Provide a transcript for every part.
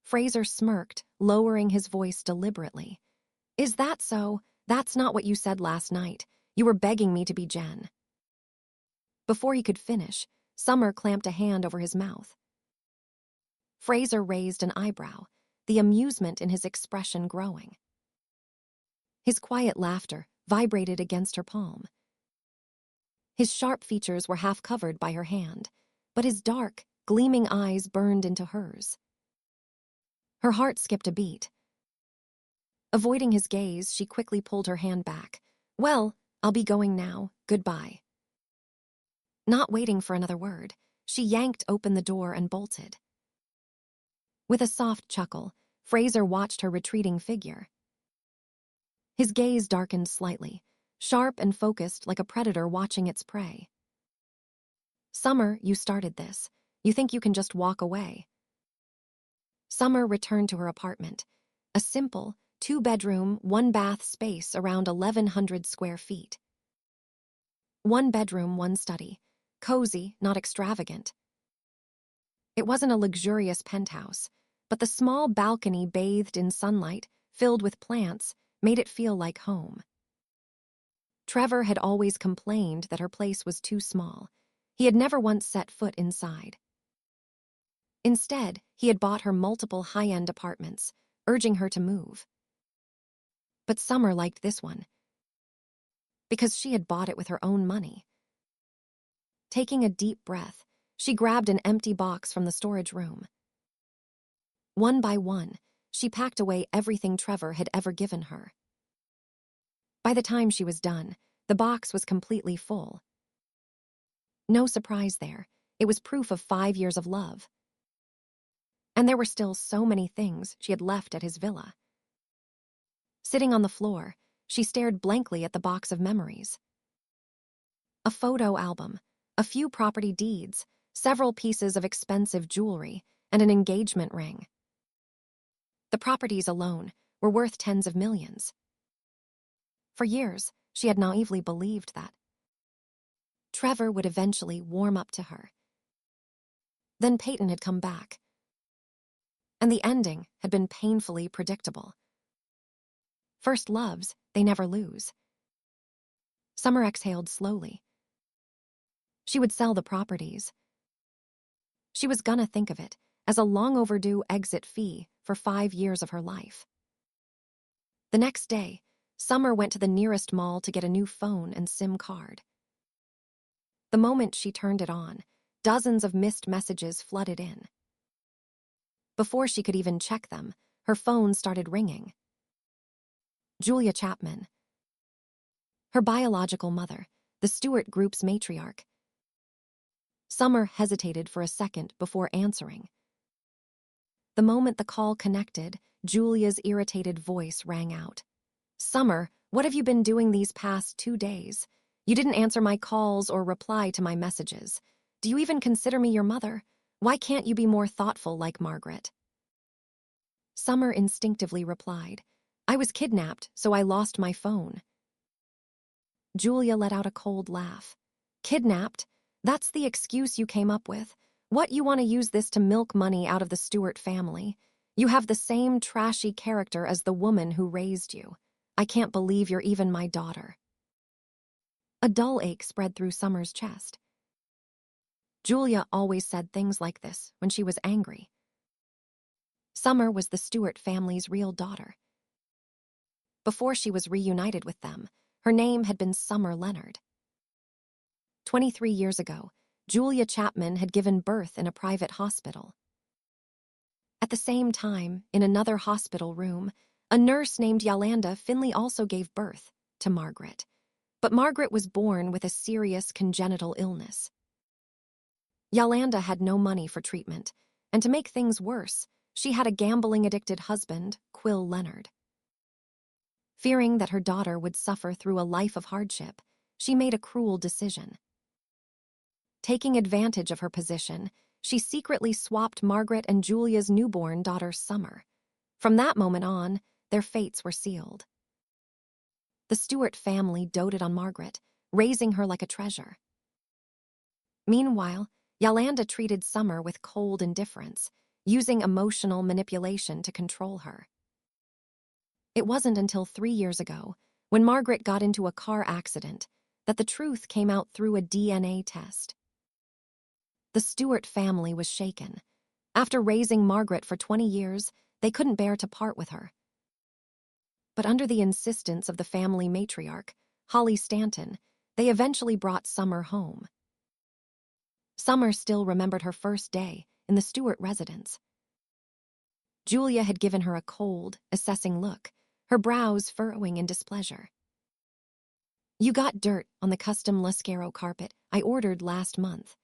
Fraser smirked, lowering his voice deliberately. "Is that so? That's not what you said last night. You were begging me to be Jen." Before he could finish, Summer clamped a hand over his mouth. Fraser raised an eyebrow, the amusement in his expression growing. His quiet laughter vibrated against her palm. His sharp features were half covered by her hand, but his dark, gleaming eyes burned into hers. Her heart skipped a beat. Avoiding his gaze, she quickly pulled her hand back. "Well, I'll be going now. Goodbye." Not waiting for another word, she yanked open the door and bolted. With a soft chuckle, Fraser watched her retreating figure. His gaze darkened slightly, sharp and focused like a predator watching its prey. "Summer, you started this. You think you can just walk away?" Summer returned to her apartment, a simple, 2-bedroom, 1-bath space around 1,100 square feet. 1 bedroom, 1 study. Cozy, not extravagant. It wasn't a luxurious penthouse, but the small balcony bathed in sunlight, filled with plants, made it feel like home. Trevor had always complained that her place was too small. He had never once set foot inside. Instead, he had bought her multiple high-end apartments, urging her to move. But Summer liked this one, because she had bought it with her own money. Taking a deep breath, she grabbed an empty box from the storage room. One by one, she packed away everything Trevor had ever given her. By the time she was done, the box was completely full. No surprise there, it was proof of 5 years of love. And there were still so many things she had left at his villa. Sitting on the floor, she stared blankly at the box of memories. A photo album, a few property deeds, several pieces of expensive jewelry, and an engagement ring. The properties alone were worth tens of millions. For years, she had naively believed that Trevor would eventually warm up to her. Then Peyton had come back, and the ending had been painfully predictable. First loves, they never lose. Summer exhaled slowly. She would sell the properties. She was gonna think of it as a long overdue exit fee for 5 years of her life. The next day, Summer went to the nearest mall to get a new phone and SIM card. The moment she turned it on, dozens of missed messages flooded in. Before she could even check them, her phone started ringing. Julia Chapman, her biological mother, the Stewart Group's matriarch. Summer hesitated for a second before answering. The moment the call connected, Julia's irritated voice rang out. "Summer, what have you been doing these past 2 days? You didn't answer my calls or reply to my messages. Do you even consider me your mother? Why can't you be more thoughtful like Margaret?" Summer instinctively replied, "I was kidnapped, so I lost my phone." Julia let out a cold laugh. "Kidnapped? That's the excuse you came up with. What, you want to use this to milk money out of the Stewart family? You have the same trashy character as the woman who raised you. I can't believe you're even my daughter." A dull ache spread through Summer's chest. Julia always said things like this when she was angry. Summer was the Stewart family's real daughter. Before she was reunited with them, her name had been Summer Leonard. 23 years ago, Julia Chapman had given birth in a private hospital. At the same time, in another hospital room, a nurse named Yolanda Finley also gave birth to Margaret. But Margaret was born with a serious congenital illness. Yolanda had no money for treatment, and to make things worse, she had a gambling-addicted husband, Quill Leonard. Fearing that her daughter would suffer through a life of hardship, she made a cruel decision. Taking advantage of her position, she secretly swapped Margaret and Julia's newborn daughter Summer. From that moment on, their fates were sealed. The Stewart family doted on Margaret, raising her like a treasure. Meanwhile, Yolanda treated Summer with cold indifference, using emotional manipulation to control her. It wasn't until 3 years ago, when Margaret got into a car accident, that the truth came out through a DNA test. The Stewart family was shaken. After raising Margaret for 20 years, they couldn't bear to part with her. But under the insistence of the family matriarch, Holly Stanton, they eventually brought Summer home. Summer still remembered her first day in the Stewart residence. Julia had given her a cold, assessing look, her brows furrowing in displeasure. "You got dirt on the custom Lascaro carpet I ordered last month."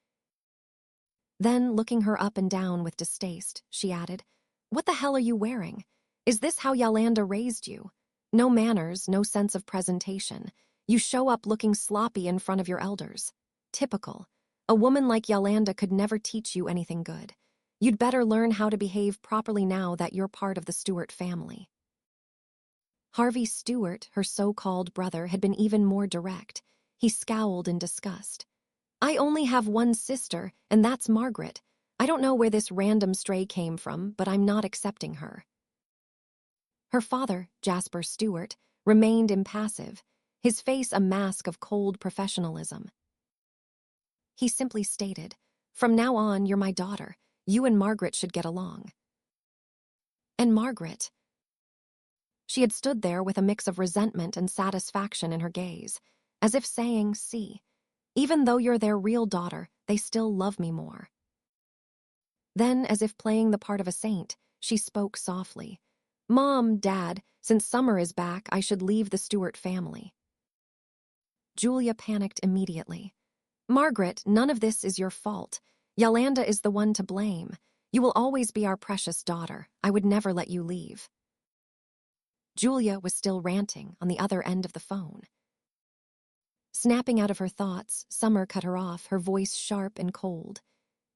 Then, looking her up and down with distaste, she added, "What the hell are you wearing? Is this how Yolanda raised you? No manners, no sense of presentation. You show up looking sloppy in front of your elders. Typical. A woman like Yolanda could never teach you anything good. You'd better learn how to behave properly now that you're part of the Stewart family." Harvey Stewart, her so-called brother, had been even more direct. He scowled in disgust. "I only have one sister, and that's Margaret. I don't know where this random stray came from, but I'm not accepting her." Her father, Jasper Stewart, remained impassive, his face a mask of cold professionalism. He simply stated, "From now on, you're my daughter. You and Margaret should get along." And Margaret? She had stood there with a mix of resentment and satisfaction in her gaze, as if saying, "See, even though you're their real daughter, they still love me more." Then, as if playing the part of a saint, she spoke softly. "Mom, Dad, since Summer is back, I should leave the Stewart family." Julia panicked immediately. "Margaret, none of this is your fault. Yolanda is the one to blame. You will always be our precious daughter. I would never let you leave." Julia was still ranting on the other end of the phone. Snapping out of her thoughts, Summer cut her off, her voice sharp and cold.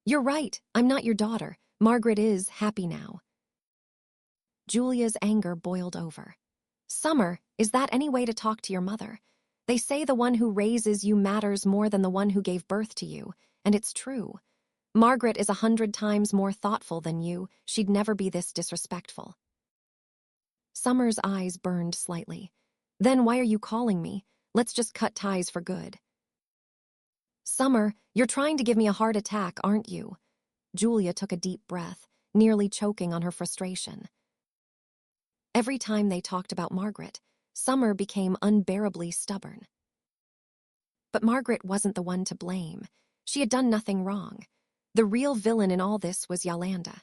"You're right, I'm not your daughter. Margaret is happy now." Julia's anger boiled over. "Summer, is that any way to talk to your mother? They say the one who raises you matters more than the one who gave birth to you, and it's true. Margaret is 100 times more thoughtful than you. She'd never be this disrespectful." Summer's eyes burned slightly. "Then why are you calling me? Let's just cut ties for good." "Summer, you're trying to give me a heart attack, aren't you?" Julia took a deep breath, nearly choking on her frustration. Every time they talked about Margaret, Summer became unbearably stubborn. But Margaret wasn't the one to blame. She had done nothing wrong. The real villain in all this was Yolanda.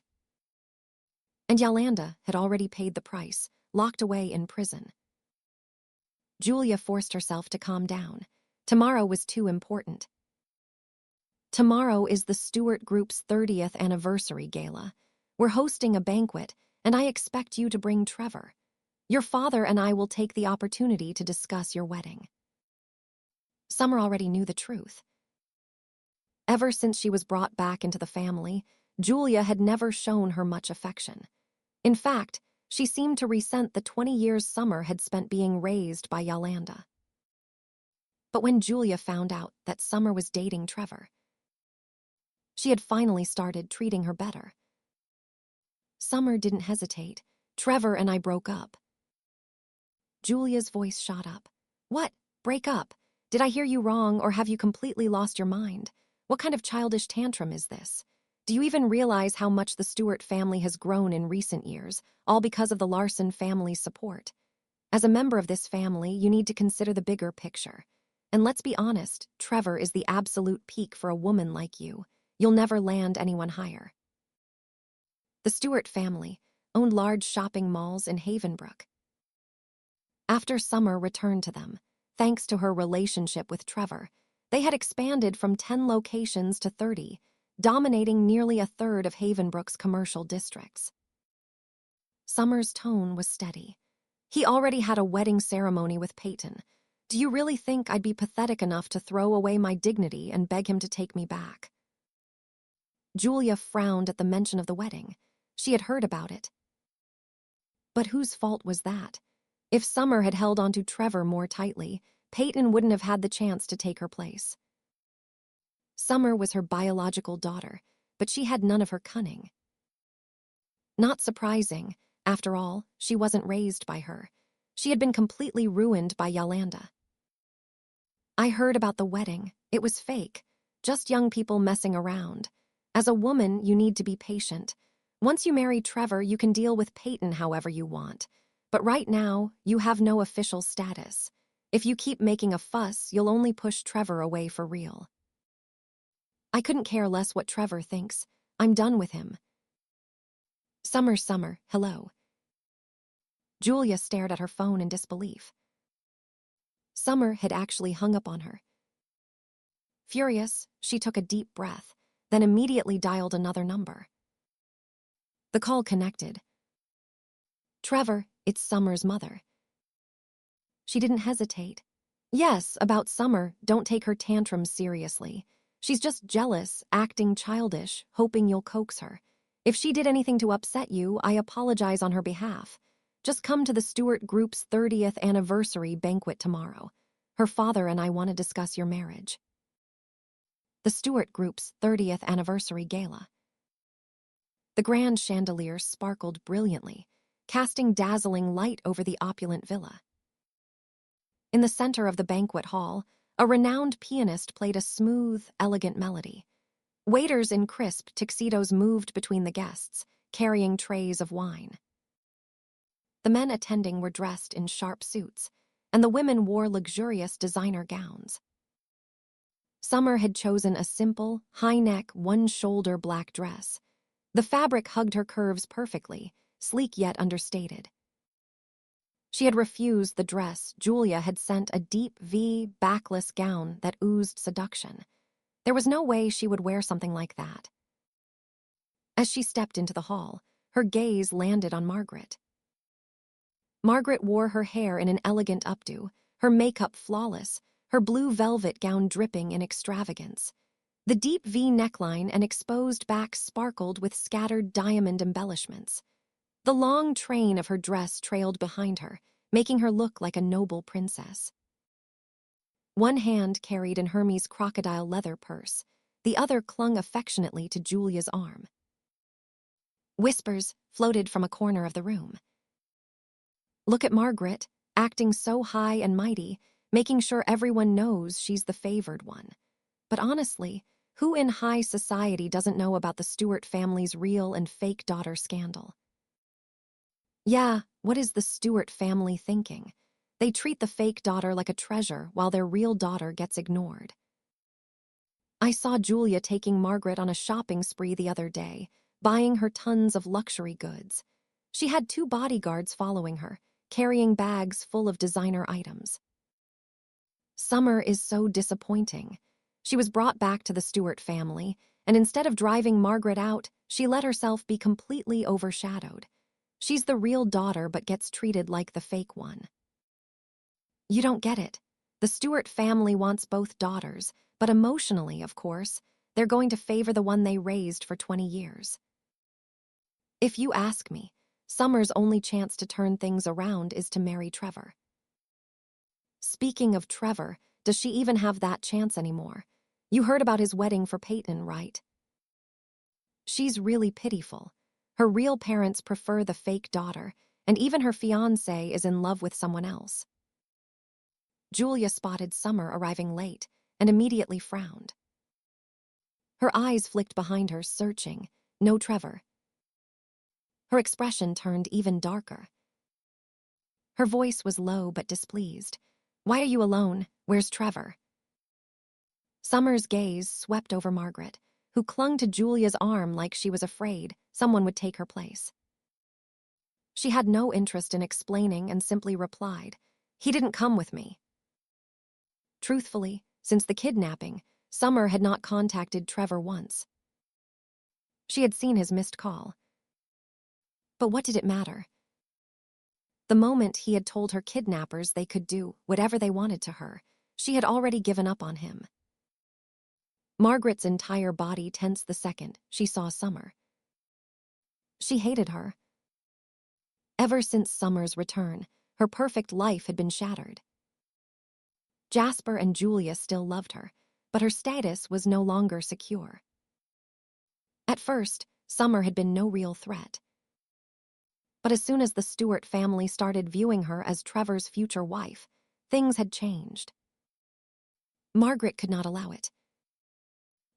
And Yolanda had already paid the price, locked away in prison. Julia forced herself to calm down. Tomorrow was too important. "Tomorrow is the Stewart Group's 30th anniversary gala. We're hosting a banquet, and I expect you to bring Trevor. Your father and I will take the opportunity to discuss your wedding." Summer already knew the truth. Ever since she was brought back into the family, Julia had never shown her much affection. In fact, she seemed to resent the 20 years Summer had spent being raised by Yolanda. But when Julia found out that Summer was dating Trevor, she had finally started treating her better. Summer didn't hesitate. "Trevor and I broke up." Julia's voice shot up. "What? Break up? Did I hear you wrong, or have you completely lost your mind? What kind of childish tantrum is this? Do you even realize how much the Stewart family has grown in recent years, all because of the Larson family's support? As a member of this family, you need to consider the bigger picture. And let's be honest, Trevor is the absolute peak for a woman like you. You'll never land anyone higher." The Stewart family owned large shopping malls in Havenbrook. After Summer returned to them, thanks to her relationship with Trevor, they had expanded from 10 locations to 30, dominating nearly a third of Havenbrook's commercial districts. Summer's tone was steady. "He already had a wedding ceremony with Peyton. Do you really think I'd be pathetic enough to throw away my dignity and beg him to take me back?" Julia frowned at the mention of the wedding. She had heard about it. But whose fault was that? If Summer had held onto Trevor more tightly, Peyton wouldn't have had the chance to take her place. Summer was her biological daughter, but she had none of her cunning. Not surprising. After all, she wasn't raised by her. She had been completely ruined by Yolanda. I heard about the wedding. It was fake. Just young people messing around. As a woman, you need to be patient. Once you marry Trevor, you can deal with Peyton however you want. But right now, you have no official status. If you keep making a fuss, you'll only push Trevor away for real. I couldn't care less what Trevor thinks. I'm done with him. Summer, hello. Julia stared at her phone in disbelief. Summer had actually hung up on her. Furious, she took a deep breath, then immediately dialed another number. The call connected. Trevor, it's Summer's mother. She didn't hesitate. Yes, about Summer, don't take her tantrums seriously. She's just jealous, acting childish, hoping you'll coax her. If she did anything to upset you, I apologize on her behalf. Just come to the Stewart Group's 30th anniversary banquet tomorrow. Her father and I want to discuss your marriage. The Stewart Group's 30th anniversary gala. The grand chandelier sparkled brilliantly, casting dazzling light over the opulent villa. In the center of the banquet hall, a renowned pianist played a smooth, elegant melody. Waiters in crisp tuxedos moved between the guests, carrying trays of wine. The men attending were dressed in sharp suits, and the women wore luxurious designer gowns. Summer had chosen a simple, high-neck, one-shoulder black dress. The fabric hugged her curves perfectly, sleek yet understated. She had refused the dress. Julia had sent a deep V, backless gown that oozed seduction. There was no way she would wear something like that. As she stepped into the hall, her gaze landed on Margaret. Margaret wore her hair in an elegant updo, her makeup flawless, her blue velvet gown dripping in extravagance. The deep V neckline and exposed back sparkled with scattered diamond embellishments. The long train of her dress trailed behind her, making her look like a noble princess. One hand carried an Hermes crocodile leather purse, the other clung affectionately to Julia's arm. Whispers floated from a corner of the room. Look at Margaret, acting so high and mighty, making sure everyone knows she's the favored one. But honestly, who in high society doesn't know about the Stewart family's real and fake daughter scandal? Yeah, what is the Stewart family thinking? They treat the fake daughter like a treasure while their real daughter gets ignored. I saw Julia taking Margaret on a shopping spree the other day, buying her tons of luxury goods. She had 2 bodyguards following her, carrying bags full of designer items. Summer is so disappointing. She was brought back to the Stewart family, and instead of driving Margaret out, she let herself be completely overshadowed. She's the real daughter but gets treated like the fake one. You don't get it. The Stewart family wants both daughters, but emotionally, of course, they're going to favor the one they raised for 20 years. If you ask me, Summer's only chance to turn things around is to marry Trevor. Speaking of Trevor, does she even have that chance anymore? You heard about his wedding for Peyton, right? She's really pitiful. Her real parents prefer the fake daughter, and even her fiancé is in love with someone else. Julia spotted Summer arriving late and immediately frowned. Her eyes flicked behind her, searching. No Trevor. Her expression turned even darker. Her voice was low but displeased. Why are you alone? Where's Trevor? Summer's gaze swept over Margaret, who clung to Julia's arm like she was afraid someone would take her place. She had no interest in explaining and simply replied, "He didn't come with me." Truthfully, since the kidnapping, Summer had not contacted Trevor once. She had seen his missed call. But what did it matter? The moment he had told her kidnappers they could do whatever they wanted to her, she had already given up on him. Margaret's entire body tensed the second she saw Summer. She hated her. Ever since Summer's return, her perfect life had been shattered. Jasper and Julia still loved her, but her status was no longer secure. At first, Summer had been no real threat. But as soon as the Stewart family started viewing her as Trevor's future wife, things had changed. Margaret could not allow it.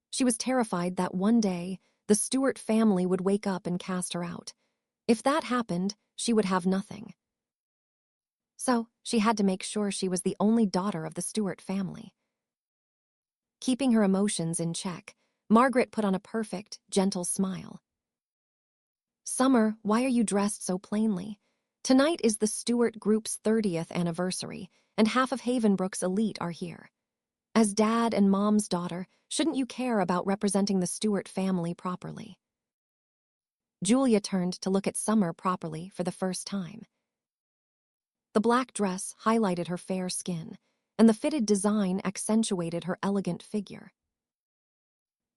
She was terrified that one day the Stewart family would wake up and cast her out. If that happened, she would have nothing. So she had to make sure she was the only daughter of the Stewart family. Keeping her emotions in check, Margaret put on a perfect, gentle smile. "Summer, why are you dressed so plainly? Tonight is the Stewart Group's 30th anniversary, and half of Havenbrook's elite are here. As Dad and Mom's daughter, shouldn't you care about representing the Stewart family properly?" Julia turned to look at Summer properly for the first time. The black dress highlighted her fair skin, and the fitted design accentuated her elegant figure.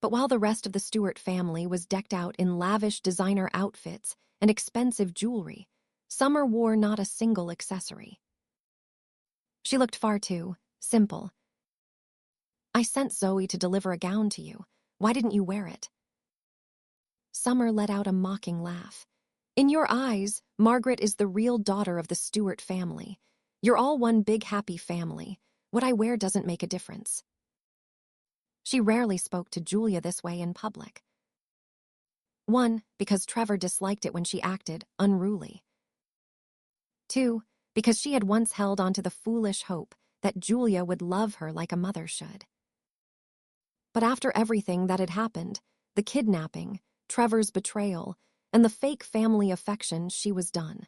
But while the rest of the Stewart family was decked out in lavish designer outfits and expensive jewelry, Summer wore not a single accessory. She looked far too simple. "I sent Zoe to deliver a gown to you. Why didn't you wear it?" Summer let out a mocking laugh. "In your eyes, Margaret is the real daughter of the Stewart family. You're all one big happy family. What I wear doesn't make a difference." She rarely spoke to Julia this way in public. One, because Trevor disliked it when she acted unruly. Two, because she had once held onto the foolish hope that Julia would love her like a mother should. But after everything that had happened, the kidnapping, Trevor's betrayal, and the fake family affection, she was done.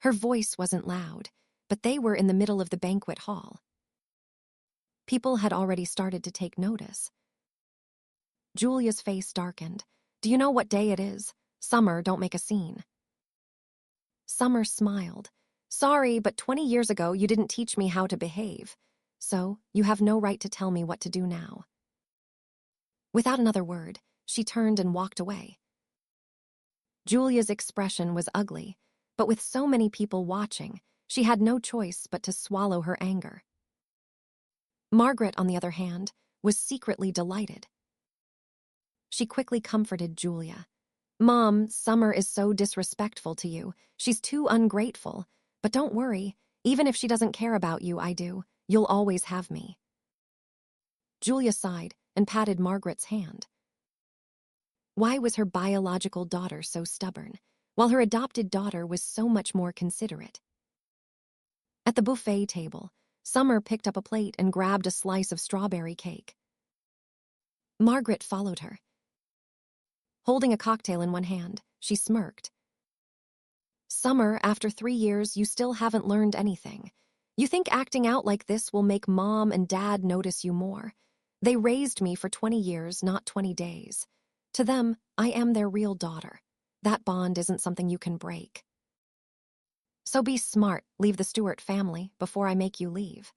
Her voice wasn't loud, but they were in the middle of the banquet hall. People had already started to take notice. Julia's face darkened. "Do you know what day it is? Summer, don't make a scene." Summer smiled. "Sorry, but 20 years ago you didn't teach me how to behave. So you have no right to tell me what to do now." Without another word, she turned and walked away. Julia's expression was ugly, but with so many people watching, she had no choice but to swallow her anger. Margaret, on the other hand, was secretly delighted. She quickly comforted Julia. "Mom, Summer is so disrespectful to you. She's too ungrateful. But don't worry, even if she doesn't care about you, I do. You'll always have me." Julia sighed and patted Margaret's hand. Why was her biological daughter so stubborn, while her adopted daughter was so much more considerate? At the buffet table, Summer picked up a plate and grabbed a slice of strawberry cake. Margaret followed her. Holding a cocktail in one hand, she smirked. "Summer, after 3 years, you still haven't learned anything. You think acting out like this will make Mom and Dad notice you more. They raised me for 20 years, not 20 days. To them, I am their real daughter. That bond isn't something you can break. So be smart, leave the Stewart family before I make you leave."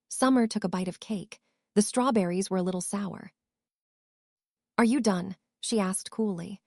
Summer took a bite of cake. The strawberries were a little sour. "Are you done?" she asked coolly.